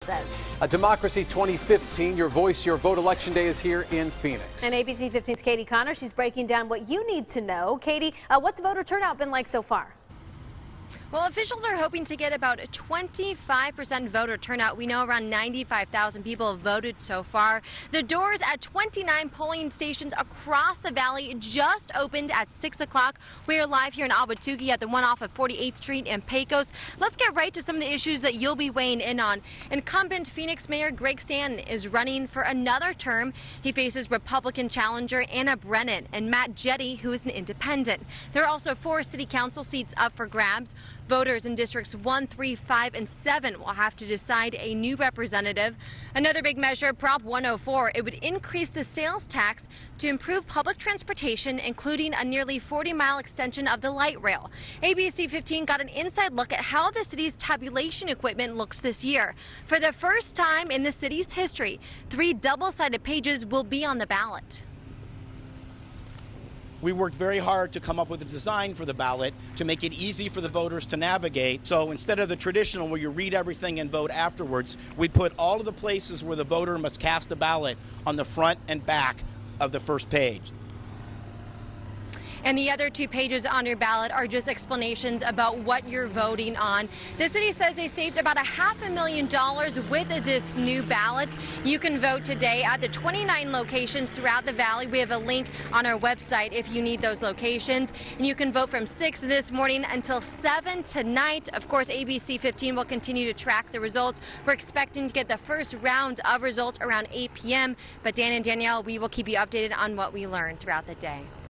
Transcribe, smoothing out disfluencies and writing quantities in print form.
says. A Democracy 2015, your voice, your vote election day is here in Phoenix. And ABC 15's Katie Connor, she's breaking down what you need to know. Katie, what's voter turnout been like so far? Well, officials are hoping to get about 25% voter turnout. We know around 95,000 people have voted so far. The doors at 29 polling stations across the valley just opened at 6 o'clock. We are live here in Ahwatukee at the one off of 48th Street in Pecos. Let's get right to some of the issues that you'll be weighing in on. Incumbent Phoenix Mayor Greg Stanton is running for another term. He faces Republican challenger Anna Brennan and Matt Jetty, who is an independent. There are also 4 city council seats up for grabs. Voters in districts 1, 3, 5, and 7 will have to decide a new representative. Another big measure, Prop 104, it would increase the sales tax to improve public transportation, including a nearly 40-mile extension of the light rail. ABC 15 got an inside look at how the city's tabulation equipment looks this year. For the first time in the city's history, 3 double-sided pages will be on the ballot. We worked very hard to come up with a design for the ballot to make it easy for the voters to navigate. So instead of the traditional where you read everything and vote afterwards, we put all of the places where the voter must cast a ballot on the front and back of the first page. And the other 2 pages on your ballot are just explanations about what you're voting on. The city says they saved about $500,000 with this new ballot. You can vote today at the 29 locations throughout the valley. We have a link on our website if you need those locations. And you can vote from 6 this morning until 7 tonight. Of course, ABC 15 will continue to track the results. We're expecting to get the first round of results around 8 p.m. But Dan and Danielle, we will keep you updated on what we learn throughout the day.